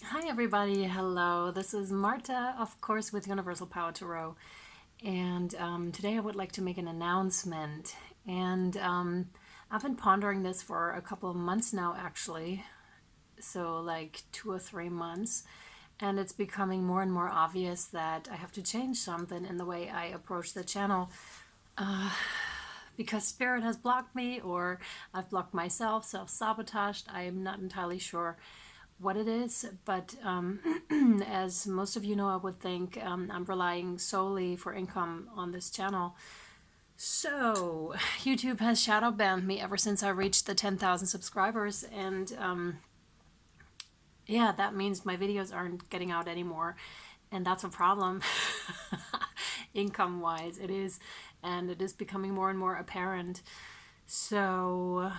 Hi everybody, hello. This is Marthe, of course, with Universal Power Tarot. And today I would like to make an announcement. And I've been pondering this for a couple of months now, actually. So, like 2 or 3 months. And it's becoming more and more obvious that I have to change something in the way I approach the channel because Spirit has blocked me or I've blocked myself, self sabotaged. I am not entirely sure what it is, but as most of you know, I would think I'm relying solely for income on this channel. So, YouTube has shadow banned me ever since I reached the 10,000 subscribers, and yeah, that means my videos aren't getting out anymore, and that's a problem. Income wise, it is, and it is becoming more and more apparent. So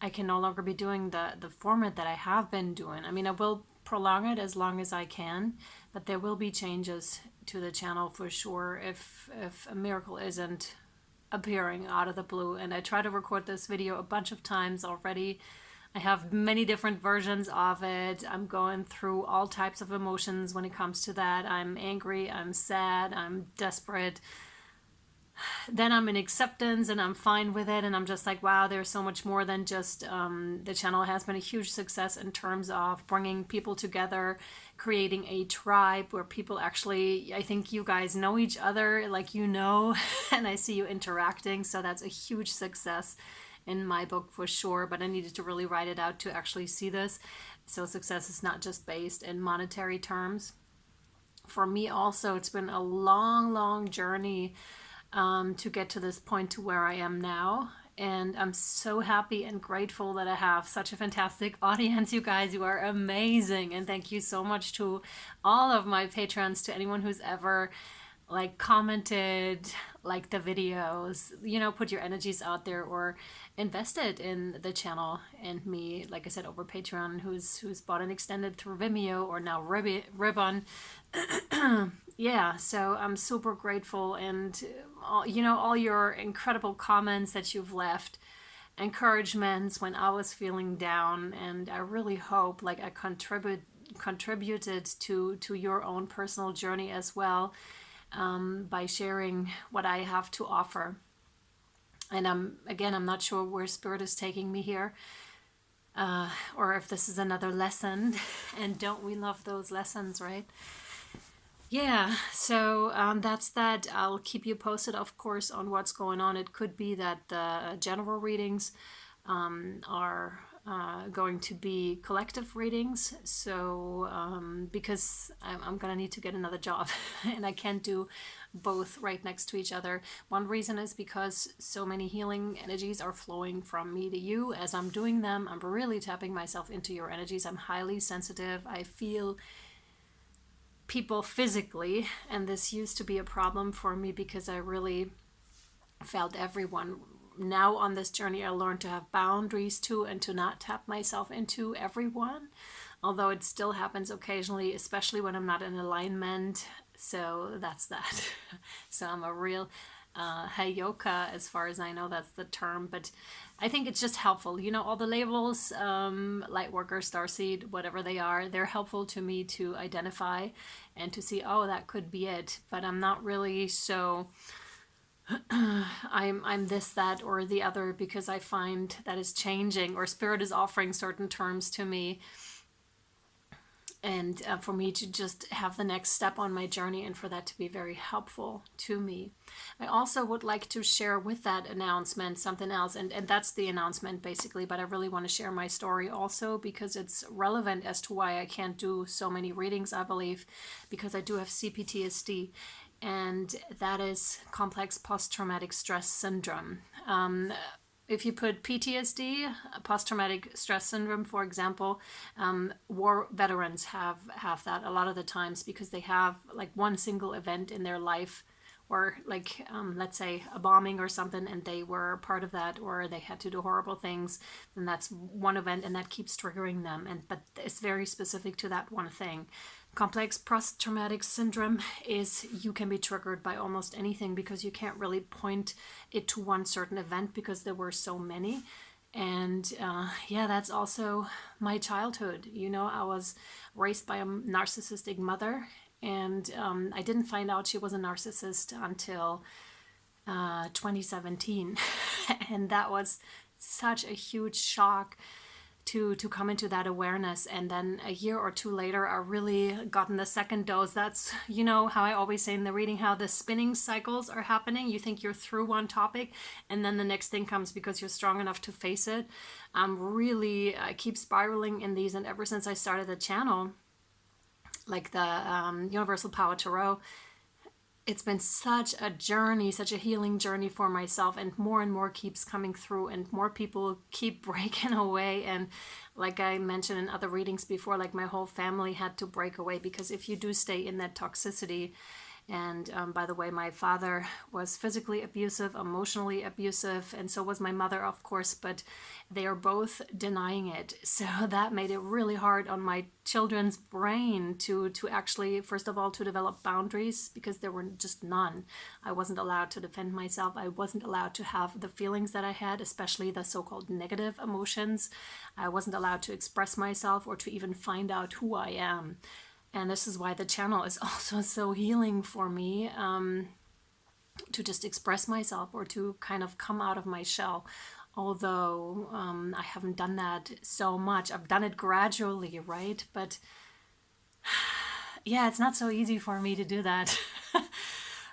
I can no longer be doing the format that I have been doing. I mean, I will prolong it as long as I can, but there will be changes to the channel for sure if a miracle isn't appearing out of the blue. And I try to record this video a bunch of times already. I have many different versions of it. I'm going through all types of emotions when it comes to that. I'm angry, I'm sad, I'm desperate, then I'm in acceptance and I'm fine with it. And I'm just like, wow, there's so much more than just the channel has been a huge success in terms of bringing people together, creating a tribe where people actually, I think you guys know each other, like, and I see you interacting. So that's a huge success in my book for sure. But I needed to really write it out to actually see this. So success is not just based in monetary terms. For me, also, it's been a long, long journey to get to this point to where I am now. And I'm so happy and grateful that I have such a fantastic audience. You guys, you are amazing. And thank you so much to all of my patrons, to anyone who's ever like commented, like the videos, put your energies out there or invested in the channel and me, like I said, over Patreon, who's bought an extended through Vimeo or now Ribbon. Yeah, so I'm super grateful, and all your incredible comments that you've left, encouragements when I was feeling down, and I really hope like I contributed to your own personal journey as well, by sharing what I have to offer. And I'm not sure where Spirit is taking me here, or if this is another lesson. And don't we love those lessons, right? Yeah, so that's that. I'll keep you posted, of course, on what's going on. It could be that the general readings are going to be collective readings. So, because I'm going to need to get another job and I can't do both right next to each other. One reason is because so many healing energies are flowing from me to you as I'm doing them. I'm really tapping myself into your energies. I'm highly sensitive. I feel people physically, and this used to be a problem for me because I really felt everyone. Now on this journey, I learned to have boundaries too and to not tap myself into everyone, although it still happens occasionally, especially when I'm not in alignment. So that's that. So I'm a real Hayoka, as far as I know, that's the term. But I think it's just helpful. All the labels, Lightworker, Starseed, whatever they are, they're helpful to me to identify and to see, oh, that could be it. But I'm not really so I'm this, that, or the other, because I find that is changing, or Spirit is offering certain terms to me, and for me to just have the next step on my journey, and for that to be very helpful to me. I also would like to share with that announcement something else, and that's the announcement basically, but I really want to share my story also because it's relevant as to why I can't do so many readings, I believe, because I do have CPTSD, and that is complex post-traumatic stress syndrome. If you put PTSD, post-traumatic stress syndrome, for example, war veterans have that a lot of the times because they have like one single event in their life, or like let's say a bombing or something, and they were part of that, or they had to do horrible things, and that's one event, and that keeps triggering them. But it's very specific to that one thing. Complex post-traumatic syndrome is you can be triggered by almost anything because you can't really point it to one certain event because there were so many. And yeah, that's also my childhood. You know, I was raised by a narcissistic mother, and I didn't find out she was a narcissist until 2017. And that was such a huge shock to come into that awareness. And then a year or two later, I really gotten the second dose. That's, you know, how I always say in the reading, how the spinning cycles are happening. You think you're through one topic, and then the next thing comes because you're strong enough to face it. I keep spiraling in these. And ever since I started the channel, like the Universal Power Tarot, it's been such a journey, such a healing journey for myself, and more keeps coming through, and more people keep breaking away. And like I mentioned in other readings before, like my whole family had to break away, because if you do stay in that toxicity, and by the way, my father was physically abusive, emotionally abusive, and so was my mother, of course, but they are both denying it. So that made it really hard on my children's brain to actually, first of all, to develop boundaries, because there were just none. I wasn't allowed to defend myself. I wasn't allowed to have the feelings that I had, especially the so-called negative emotions. I wasn't allowed to express myself or to even find out who I am. And this is why the channel is also so healing for me, to just express myself or to kind of come out of my shell. Although I haven't done that so much. I've done it gradually, right? But yeah, it's not so easy for me to do that.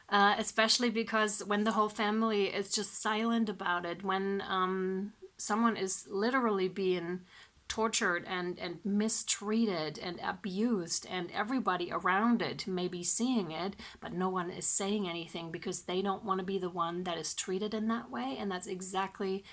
Especially because when the whole family is just silent about it, when someone is literally being tortured and mistreated and abused, and everybody around it may be seeing it, but no one is saying anything because they don't want to be the one that is treated in that way. And that's exactly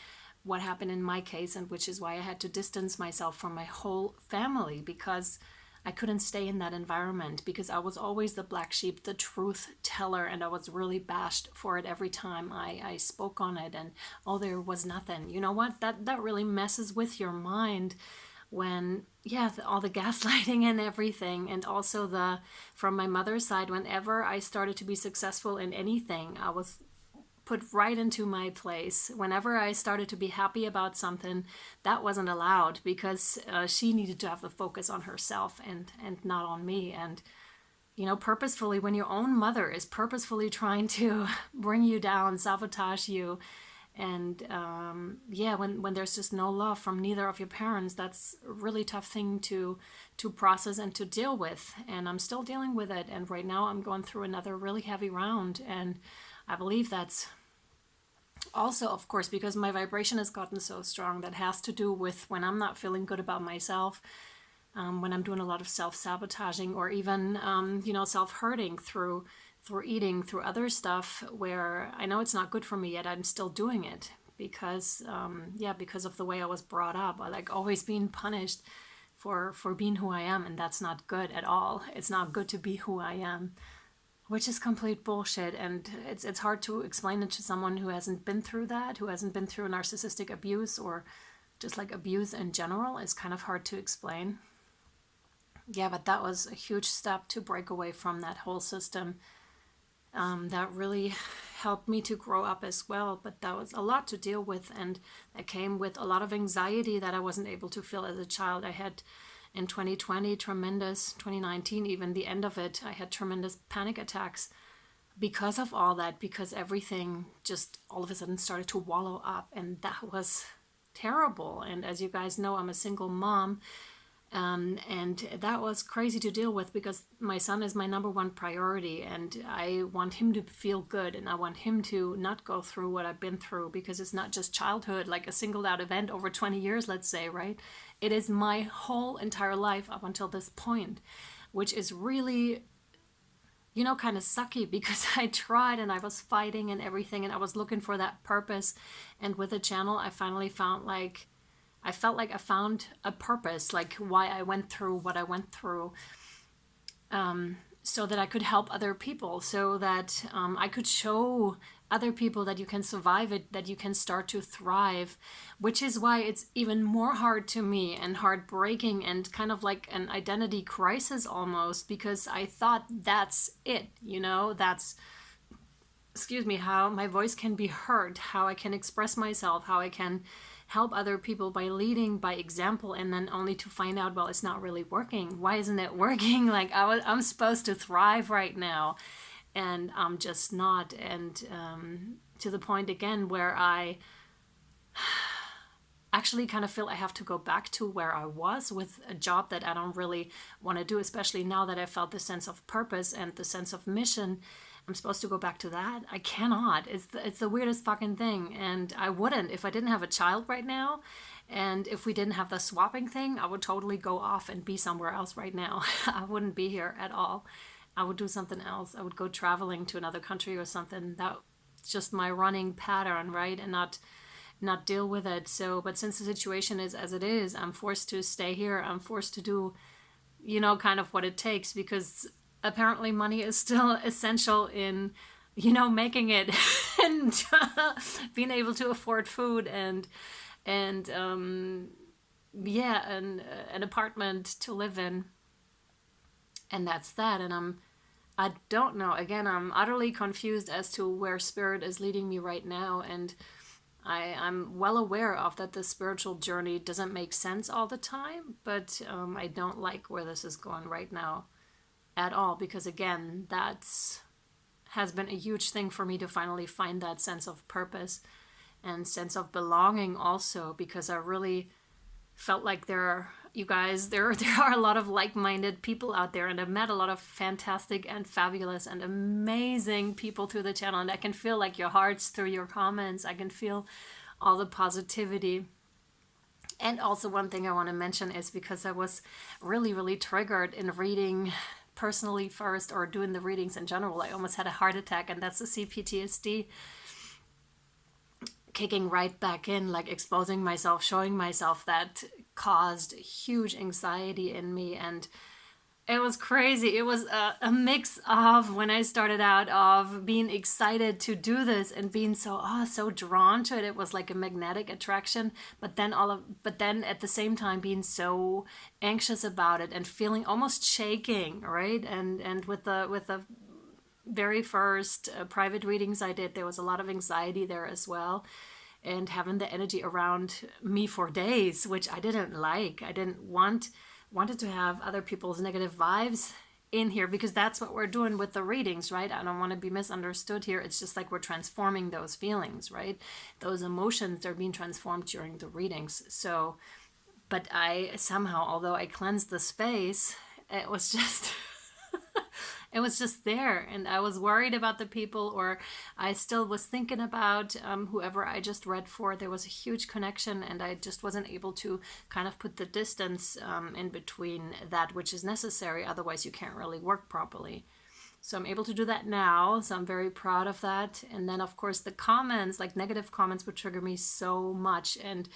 what happened in my case, and which is why I had to distance myself from my whole family, because I couldn't stay in that environment, because I was always the black sheep, the truth teller, and I was really bashed for it every time I spoke on it. And oh, there was nothing. You know what? That really messes with your mind when, yeah, all the gaslighting and everything. And also from my mother's side, whenever I started to be successful in anything, I was put right into my place. Whenever I started to be happy about something, that wasn't allowed, because she needed to have the focus on herself and not on me. And you know, purposefully, when your own mother is purposefully trying to bring you down, sabotage you, and yeah, when there's just no love from neither of your parents, that's a really tough thing to process and to deal with. And I'm still dealing with it. And right now I'm going through another really heavy round, and I believe that's also, of course, because my vibration has gotten so strong. That has to do with when I'm not feeling good about myself, when I'm doing a lot of self-sabotaging, or even you know, self-hurting through eating, through other stuff, where I know it's not good for me, yet I'm still doing it because yeah, because of the way I was brought up. I like always being punished for being who I am, and that's not good at all. It's not good to be who I am, which is complete bullshit. And it's hard to explain it to someone who hasn't been through that, who hasn't been through narcissistic abuse, or just like abuse in general. It's kind of hard to explain. Yeah, but that was a huge step to break away from that whole system. That really helped me to grow up as well, but that was a lot to deal with, and that came with a lot of anxiety that I wasn't able to feel as a child. I had in 2020 tremendous, 2019 even, the end of it, I had tremendous panic attacks because of all that, because everything just all of a sudden started to wallow up, and that was terrible. And as you guys know, I'm a single mom, and that was crazy to deal with, because my son is my number one priority, and I want him to feel good, and I want him to not go through what I've been through, because it's not just childhood, like a singled out event over 20 years, let's say, right? It is my whole entire life up until this point, which is really, you know, kind of sucky, because I tried and I was fighting and everything, and I was looking for that purpose. And with the channel, I finally found I felt like I found a purpose, like why I went through what I went through, so that I could help other people, so that I could show other people that you can survive it, that you can start to thrive, which is why it's even more hard to me and heartbreaking and kind of like an identity crisis almost, because I thought that's it, you know, that's, excuse me, how my voice can be heard, how I can express myself, how I can help other people by leading by example, and then only to find out, well, it's not really working. Why isn't it working? Like I'm supposed to thrive right now, and I'm just not. And to the point again where I actually kind of feel I have to go back to where I was with a job that I don't really want to do, especially now that I felt the sense of purpose and the sense of mission. I'm supposed to go back to that. I cannot. It's the weirdest fucking thing. And I wouldn't if I didn't have a child right now. And if we didn't have the swapping thing, I would totally go off and be somewhere else right now. I wouldn't be here at all. I would do something else. I would go traveling to another country or something. That's just my running pattern, right? And not deal with it. So, but since the situation is as it is, I'm forced to stay here. I'm forced to do, kind of what it takes, because apparently money is still essential in, making it and being able to afford food and yeah, and an apartment to live in. And that's that. And I don't know. Again, I'm utterly confused as to where spirit is leading me right now. And I'm well aware of that the spiritual journey doesn't make sense all the time, but I don't like where this is going right now at all, because again, has been a huge thing for me to finally find that sense of purpose and sense of belonging also, because I really felt like there are a lot of like-minded people out there, and I've met a lot of fantastic and fabulous and amazing people through the channel, and I can feel like your hearts through your comments. I can feel all the positivity. And also one thing I want to mention is, because I was really, really triggered in reading personally first, or doing the readings in general, I almost had a heart attack, and that's the CPTSD kicking right back in, like exposing myself, showing myself, that caused huge anxiety in me. And it was crazy. It was a mix of, when I started out, of being excited to do this and being so drawn to it. It was like a magnetic attraction, but then at the same time being so anxious about it and feeling almost shaking, right? And with the very first private readings I did, there was a lot of anxiety there as well, and having the energy around me for days, which I didn't like. I didn't wanted to have other people's negative vibes in here, because that's what we're doing with the readings, right? I don't want to be misunderstood here. It's just like we're transforming those feelings, right? Those emotions, they're being transformed during the readings. So, but I somehow, although I cleansed the space, it was just it was just there, and I was worried about the people, or I still was thinking about whoever I just read for. There was a huge connection, and I just wasn't able to kind of put the distance in between that which is necessary. Otherwise, you can't really work properly. So I'm able to do that now, so I'm very proud of that. And then, of course, the comments, like negative comments, would trigger me so much. And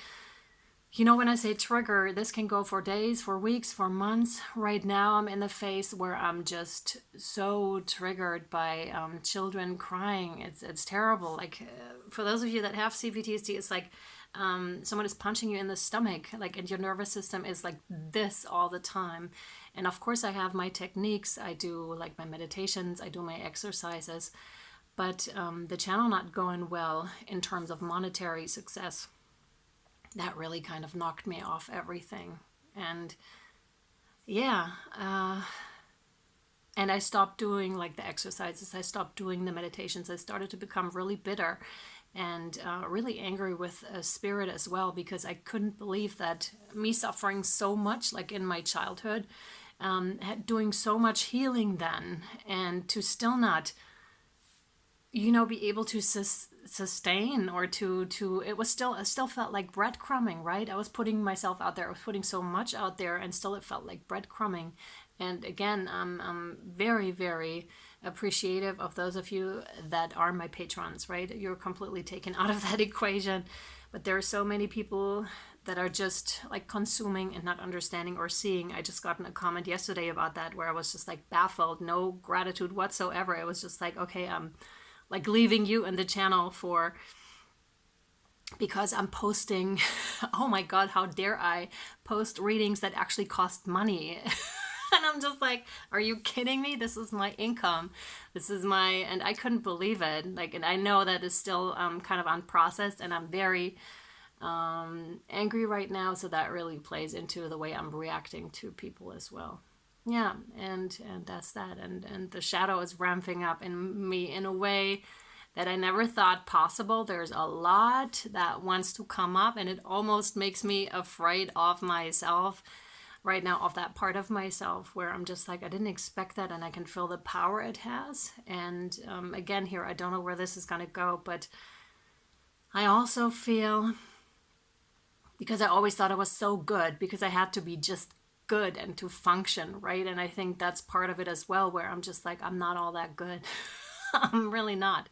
when I say trigger, this can go for days, for weeks, for months. Right now, I'm in the phase where I'm just so triggered by children crying. It's terrible. Like, for those of you that have CPTSD, it's like someone is punching you in the stomach, like, and your nervous system is like this all the time. And of course, I have my techniques. I do like my meditations. I do my exercises. But the channel not going well in terms of monetary success, that really kind of knocked me off everything. And yeah, and I stopped doing like the exercises. I stopped doing the meditations. I started to become really bitter and really angry with spirit as well, because I couldn't believe that me suffering so much, like in my childhood, doing so much healing then, and to still not be able to sustain, or to it still felt like breadcrumbing, right? I was putting myself out there. I was putting so much out there, and still it felt like breadcrumbing. And again, I'm very, very appreciative of those of you that are my patrons, right? You're completely taken out of that equation. But there are so many people that are just like consuming and not understanding or seeing. I just gotten a comment yesterday about that, where I was just like baffled, no gratitude whatsoever. It was just like, okay, I'm like leaving you and the channel because I'm posting, oh my God, how dare I post readings that actually cost money. And I'm just like, are you kidding me? This is my income. And I couldn't believe it. Like, and I know that is still kind of unprocessed, and I'm very angry right now, so that really plays into the way I'm reacting to people as well. Yeah, and that's that. And the shadow is ramping up in me in a way that I never thought possible. There's a lot that wants to come up, and it almost makes me afraid of myself right now, of that part of myself where I'm just like, I didn't expect that, and I can feel the power it has. And again, here, I don't know where this is going to go, but I also feel, because I always thought I was so good, because I had to be just good and to function, right? And I think that's part of it as well, where I'm just like, I'm not all that good. I'm really not.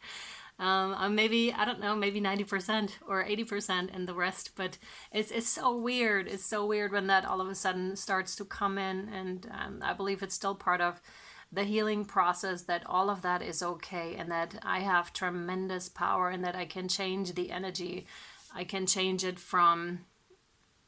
I'm maybe, I don't know, maybe 90% or 80% and the rest, but it's so weird. It's so weird when that all of a sudden starts to come in. And I believe it's still part of the healing process, that all of that is okay, and that I have tremendous power, and that I can change the energy. I can change it from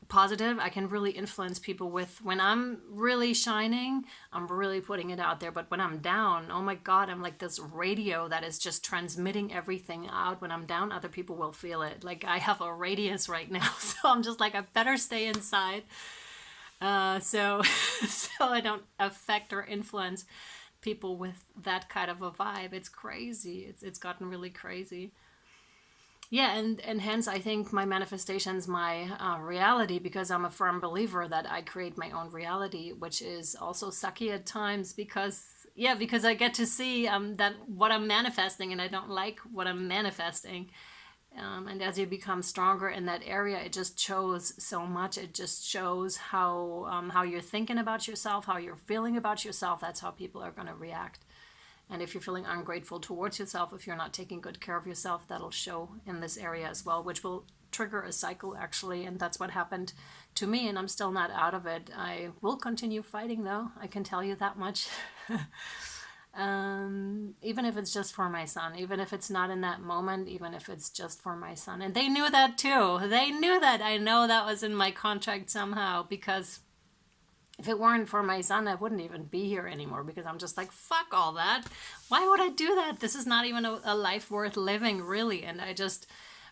positive. I can really influence people with, when I'm really shining, I'm really putting it out there. But when I'm down, oh my God, I'm like this radio that is just transmitting everything out. When I'm down, other people will feel it. Like, I have a radius right now, so I'm just like, I better stay inside, so so I don't affect or influence people with that kind of a vibe. It's crazy. It's gotten really crazy. Yeah, and hence I think my manifestation's my reality, because I'm a firm believer that I create my own reality, which is also sucky at times, because yeah, because I get to see that what I'm manifesting, and I don't like what I'm manifesting. And as you become stronger in that area, it just shows so much. It just shows how you're thinking about yourself, how you're feeling about yourself. That's how people are going to react. And if you're feeling ungrateful towards yourself, if you're not taking good care of yourself, that'll show in this area as well, which will trigger a cycle, actually. And that's what happened to me, and I'm still not out of it. I will continue fighting, though. I can tell you that much. Even if it's just for my son, even if it's not in that moment, even if it's just for my son. And they knew that too. They knew that. I know that was in my contract somehow, because if it weren't for my son, I wouldn't even be here anymore, because I'm just like, fuck all that. Why would I do that? This is not even a life worth living, really. And I just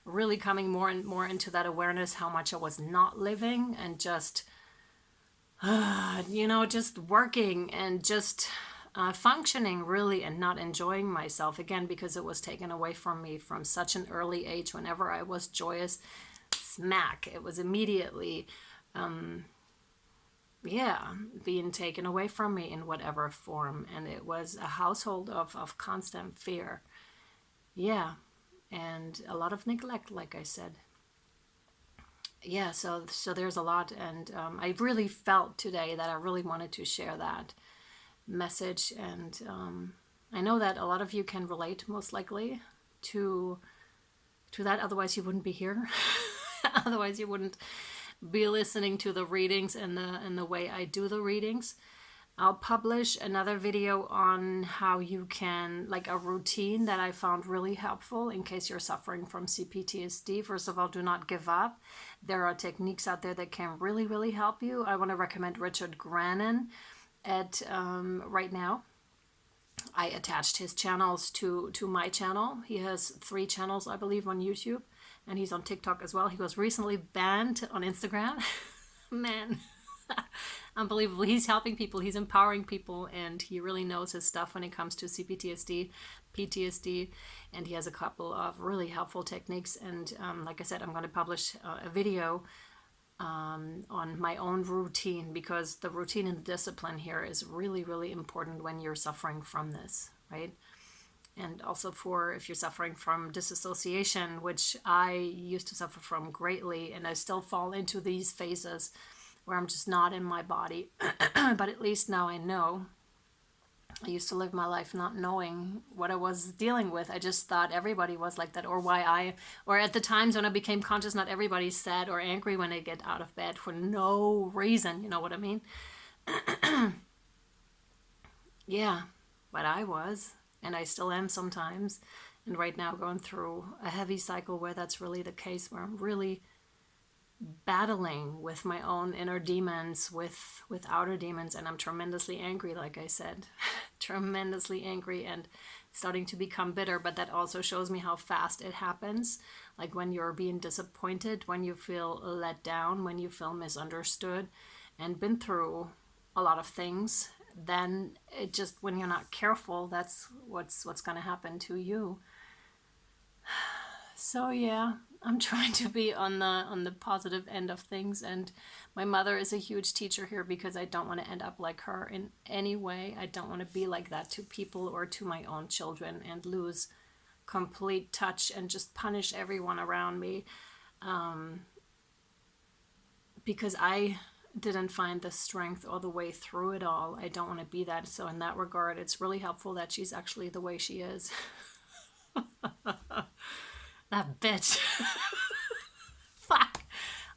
really coming more and more into that awareness, how much I was not living, and just, just working and just functioning, really, and not enjoying myself, again, because it was taken away from me from such an early age. Whenever I was joyous, smack, it was immediately being taken away from me in whatever form. And it was a household of constant fear. Yeah. And a lot of neglect, like I said. Yeah, so there's a lot. And I really felt today that I really wanted to share that message. And I know that a lot of you can relate, most likely, to that. Otherwise, you wouldn't be here. Otherwise, you wouldn't be listening to the readings and the way I do the readings. I'll publish another video on how you can, like a routine that I found really helpful in case you're suffering from CPTSD. First of all, do not give up. There are techniques out there that can really, really help you. I want to recommend Richard Grannon at right now. I attached his channels to my channel. He has 3 channels, I believe, on YouTube. And he's on TikTok as well. He was recently banned on Instagram. Man, unbelievable. He's helping people. He's empowering people. And he really knows his stuff when it comes to CPTSD, PTSD. And he has a couple of really helpful techniques. And like I said, I'm going to publish a video on my own routine, because the routine and the discipline here is really, really important when you're suffering from this, right? And also for if you're suffering from disassociation, which I used to suffer from greatly, and I still fall into these phases where I'm just not in my body. But at least now I know. I used to live my life not knowing what I was dealing with. I just thought everybody was like that, or at the times when I became conscious, not everybody's sad or angry when they get out of bed for no reason. You know what I mean? Yeah, but I was. And I still am sometimes. And right now going through a heavy cycle where that's really the case, where I'm really battling with my own inner demons, with outer demons, and I'm tremendously angry, like I said. Tremendously angry and starting to become bitter. But that also shows me how fast it happens, like when you're being disappointed, when you feel let down, when you feel misunderstood and been through a lot of things, then it just, when you're not careful, that's what's going to happen to you. So yeah, I'm trying to be on the positive end of things, and my mother is a huge teacher here because I don't want to end up like her in any way. I don't want to be like that to people or to my own children and lose complete touch and just punish everyone around me, because I didn't find the strength or the way through it all. I don't want to be that. So in that regard, it's really helpful that she's actually the way she is. That bitch. Fuck.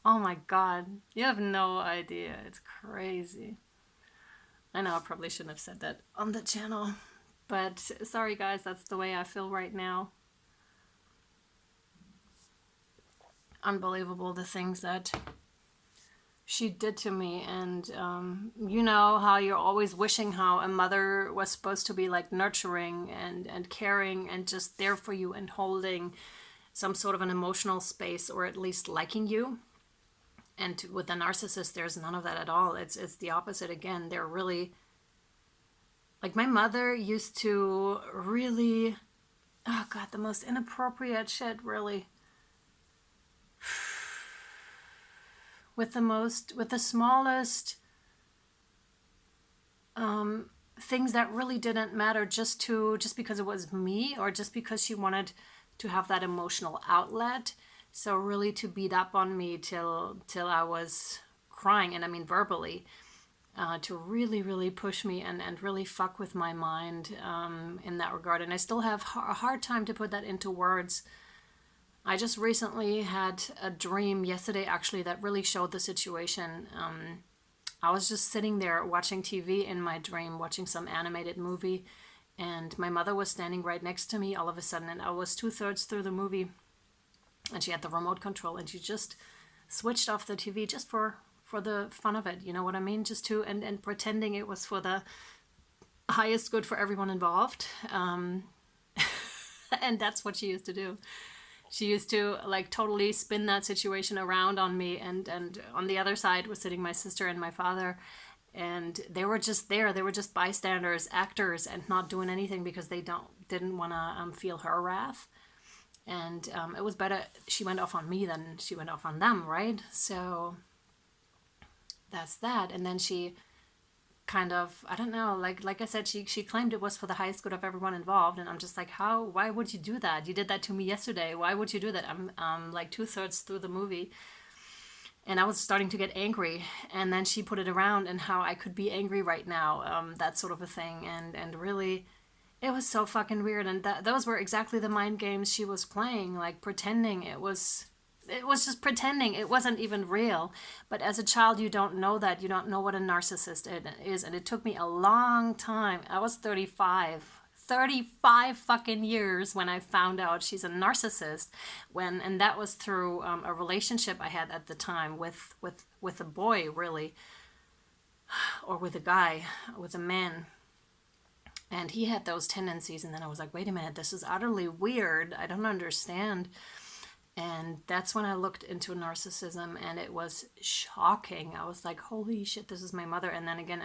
Oh my god. You have no idea. It's crazy. I know I probably shouldn't have said that on the channel. But sorry guys, that's the way I feel right now. Unbelievable, the things that she did to me. And you know how you're always wishing how a mother was supposed to be, like nurturing and caring and just there for you and holding some sort of an emotional space, or at least liking you. And with the narcissist, there's none of that at all. It's the opposite again. They're really, like, my mother used to really, oh god, the most inappropriate shit, really. With the smallest things that really didn't matter, just because it was me, or just because she wanted to have that emotional outlet. So really to beat up on me till I was crying, and I mean verbally, to really, really push me and really fuck with my mind in that regard. And I still have a hard time to put that into words. I just recently had a dream yesterday, actually, that really showed the situation. I was just sitting there watching TV in my dream, watching some animated movie, and my mother was standing right next to me all of a sudden, and I was 2/3 through the movie, and she had the remote control, and she just switched off the TV just for the fun of it, you know what I mean? Just to, and pretending it was for the highest good for everyone involved. And that's what she used to do. She used to like totally spin that situation around on me, and on the other side was sitting my sister and my father, and they were just there. They were just bystanders, actors, and not doing anything because they didn't want to feel her wrath. And it was better she went off on me than she went off on them, right? So that's that. And then she kind of, I don't know, like I said, she claimed it was for the highest good of everyone involved, and I'm just like, why would you do that? You did that to me yesterday. Why would you do that? I'm like 2/3 through the movie, and I was starting to get angry, and then she put it around and how I could be angry right now, that sort of a thing. And really, it was so fucking weird. And those were exactly the mind games she was playing, like pretending it was just pretending. It wasn't even real. But as a child, you don't know that. You don't know what a narcissist is. And it took me a long time. I was 35 fucking years when I found out she's a narcissist. And that was through a relationship I had at the time with a boy, really, or with a guy, with a man. And he had those tendencies, and then I was like, wait a minute, this is utterly weird. I don't understand. And that's when I looked into narcissism, and it was shocking. I was like, holy shit, this is my mother. And then again,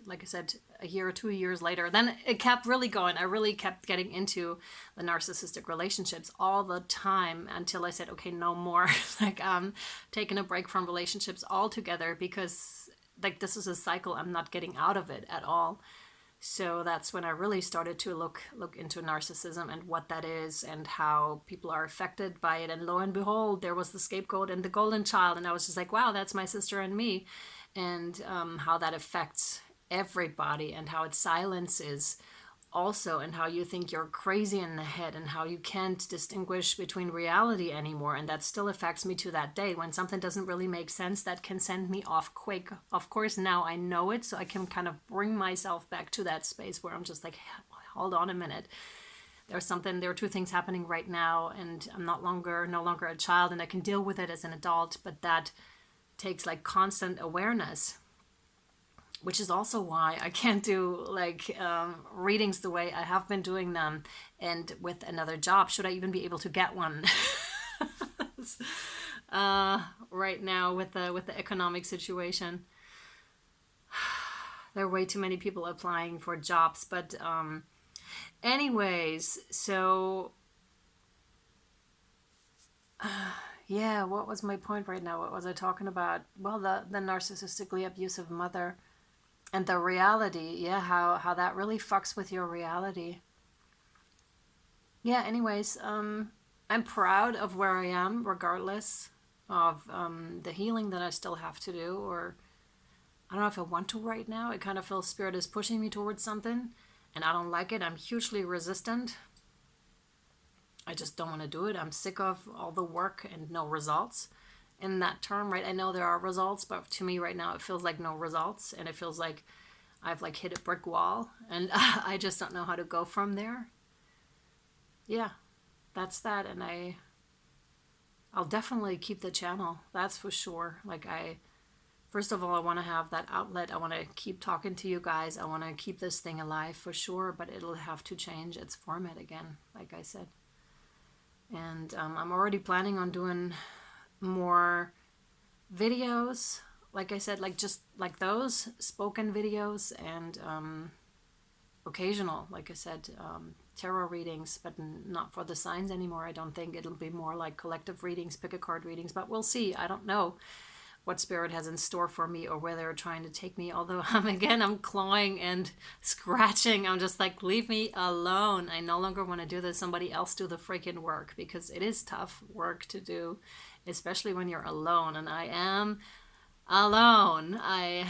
like I said, a year or 2 years later, then it kept really going. I really kept getting into the narcissistic relationships all the time until I said, okay, no more. Like, I'm taking a break from relationships altogether, because like this is a cycle. I'm not getting out of it at all. So that's when I really started to look into narcissism and what that is and how people are affected by it. And lo and behold, there was the scapegoat and the golden child. And I was just like, wow, that's my sister and me. And how that affects everybody, and how it silences also, and how you think you're crazy in the head, and how you can't distinguish between reality anymore. And that still affects me to that day. When something doesn't really make sense, that can send me off quick. Of course, now I know it, so I can kind of bring myself back to that space where I'm just like, hold on a minute. there are two things happening right now, and I'm no longer a child, and I can deal with it as an adult, but that takes like constant awareness, which is also why I can't do like readings the way I have been doing them, and with another job, should I even be able to get one? Right now with the economic situation, there are way too many people applying for jobs. But anyways, so yeah, what was my point right now? What was I talking about? Well, the narcissistically abusive mother and the reality. Yeah, how that really fucks with your reality. Yeah, anyways, I'm proud of where I am, regardless of the healing that I still have to do, or I don't know if I want to right now. It kind of feels spirit is pushing me towards something, and I don't like it. I'm hugely resistant. I just don't want to do it. I'm sick of all the work and no results in that term, right? I know there are results, but to me right now it feels like no results, and it feels like I've like hit a brick wall, and I just don't know how to go from there. Yeah, that's that, and I'll definitely keep the channel. That's for sure. Like first of all, I want to have that outlet. I want to keep talking to you guys. I want to keep this thing alive for sure, but it'll have to change its format again, like I said. And I'm already planning on doing more videos, like I said, like just like those spoken videos, and occasional, like I said, tarot readings, but not for the signs anymore. I don't think it'll be more like collective readings, pick a card readings, but we'll see. I don't know what spirit has in store for me, or where they're trying to take me. Although I'm clawing and scratching. I'm just like, leave me alone. I no longer want to do this. Somebody else do the freaking work, because it is tough work to do, especially when you're alone. And I am alone. I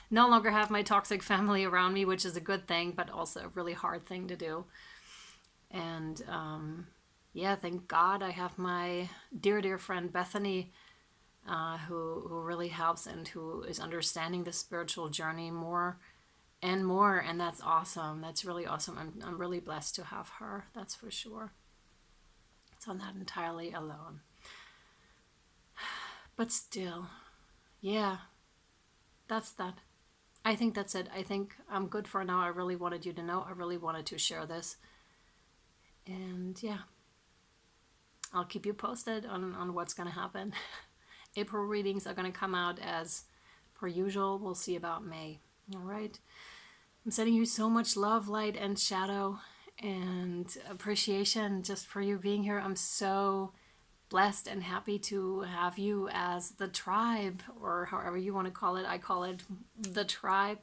no longer have my toxic family around me, which is a good thing, but also a really hard thing to do. And yeah, thank God I have my dear friend Bethany, who really helps, and who is understanding the spiritual journey more and more, and that's awesome. That's really awesome. I'm really blessed to have her, that's for sure. So I'm not entirely alone. But still, yeah, that's that. I think that's it. I think I'm good for now. I really wanted you to know. I really wanted to share this. And yeah, I'll keep you posted on what's going to happen. April readings are going to come out as per usual. We'll see about May. All right. I'm sending you so much love, light, and shadow, and appreciation just for you being here. I'm so blessed and happy to have you as the tribe, or however you want to call it. I call it the tribe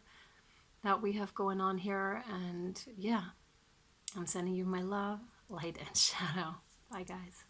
that we have going on here. And yeah, I'm sending you my love, light, and shadow. Bye, guys.